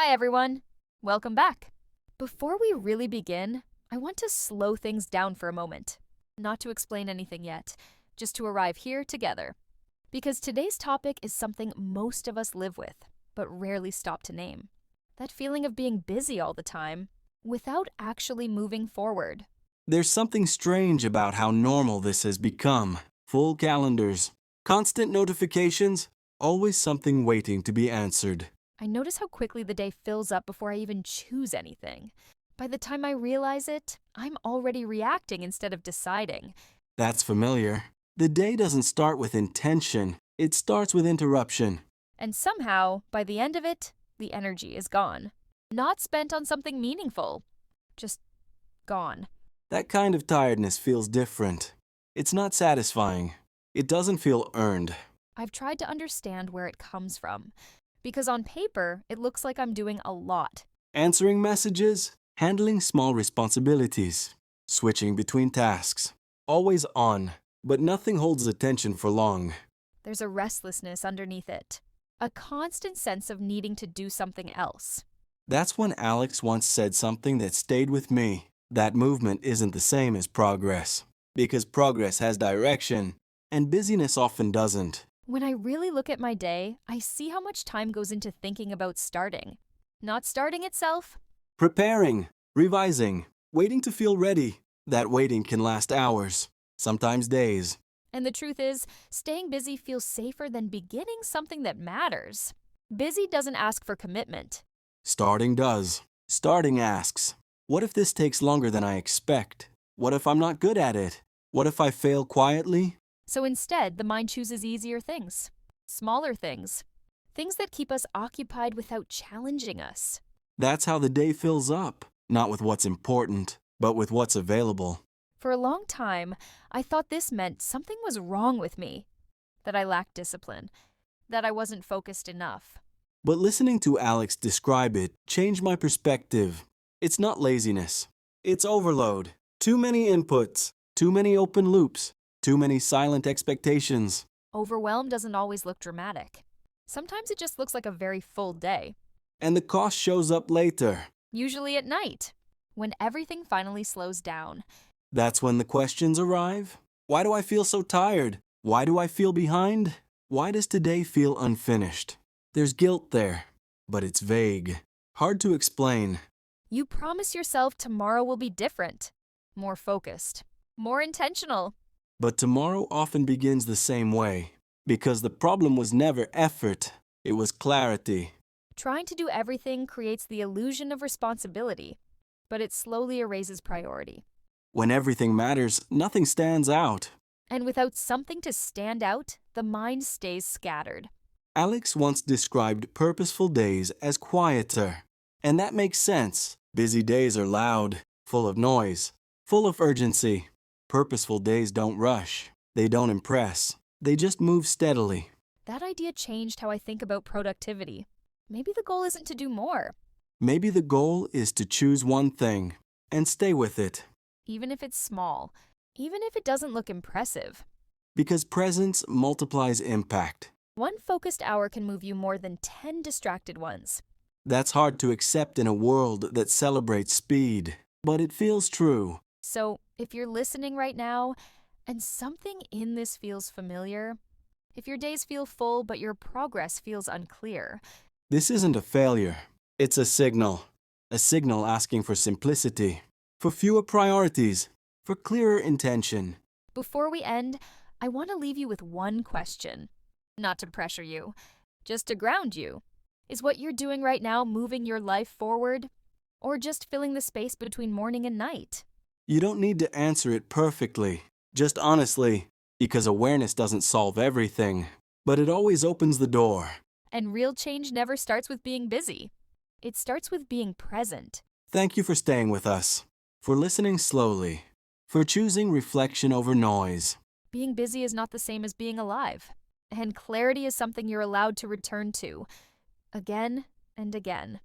Hi, everyone. Welcome back. Before we really begin, I want to slow things down for a moment. Not to explain anything yet, just to arrive here together. Because today's topic is something most of us live with, but rarely stop to name. That feeling of being busy all the time, without actually moving forward. There's something strange about how normal this has become. Full calendars, constant notifications, always something waiting to be answered. I notice how quickly the day fills up before I even choose anything. By the time I realize it, I'm already reacting instead of deciding. That's familiar. The day doesn't start with intention, it starts with interruption. And somehow, by the end of it, the energy is gone. Not spent on something meaningful. Just gone. That kind of tiredness feels different. It's not satisfying. It doesn't feel earned. I've tried to understand where it comes from. Because on paper, it looks like I'm doing a lot. Answering messages, handling small responsibilities, switching between tasks. Always on, but nothing holds attention for long. There's a restlessness underneath it. A constant sense of needing to do something else. That's when Alex once said something that stayed with me. That movement isn't the same as progress. Because progress has direction, and busyness often doesn't. When I really look at my day, I see how much time goes into thinking about starting. Not starting itself. Preparing, revising, waiting to feel ready. That waiting can last hours, sometimes days. And the truth is, staying busy feels safer than beginning something that matters. Busy doesn't ask for commitment. Starting does. Starting asks, what if this takes longer than I expect? What if I'm not good at it? What if I fail quietly? So instead, the mind chooses easier things. Smaller things. Things that keep us occupied without challenging us. That's how the day fills up. Not with what's important, but with what's available. For a long time, I thought this meant something was wrong with me. That I lacked discipline. That I wasn't focused enough. But listening to Alex describe it changed my perspective. It's not laziness. It's overload. Too many inputs. Too many open loops. Too many silent expectations. Overwhelm doesn't always look dramatic. Sometimes it just looks like a very full day. And the cost shows up later. Usually at night, when everything finally slows down. That's when the questions arrive. Why do I feel so tired? Why do I feel behind? Why does today feel unfinished? There's guilt there, but it's vague. Hard to explain. You promise yourself tomorrow will be different. More focused. More intentional. But tomorrow often begins the same way. Because the problem was never effort, it was clarity. Trying to do everything creates the illusion of responsibility, but it slowly erases priority. When everything matters, nothing stands out. And without something to stand out, the mind stays scattered. Alex once described purposeful days as quieter. And that makes sense. Busy days are loud, full of noise, full of urgency. Purposeful days don't rush. They don't impress. They just move steadily. That idea changed how I think about productivity. Maybe the goal isn't to do more. Maybe the goal is to choose one thing and stay with it. Even if it's small. Even if it doesn't look impressive. Because presence multiplies impact. One focused hour can move you more than 10 distracted ones. That's hard to accept in a world that celebrates speed. But it feels true. So, if you're listening right now, and something in this feels familiar, if your days feel full but your progress feels unclear, this isn't a failure. It's a signal. A signal asking for simplicity, for fewer priorities, for clearer intention. Before we end, I want to leave you with one question. Not to pressure you, just to ground you. Is what you're doing right now moving your life forward? Or just filling the space between morning and night? You don't need to answer it perfectly, just honestly, because awareness doesn't solve everything, but it always opens the door. And real change never starts with being busy. It starts with being present. Thank you for staying with us, for listening slowly, for choosing reflection over noise. Being busy is not the same as being alive, and clarity is something you're allowed to return to, again and again.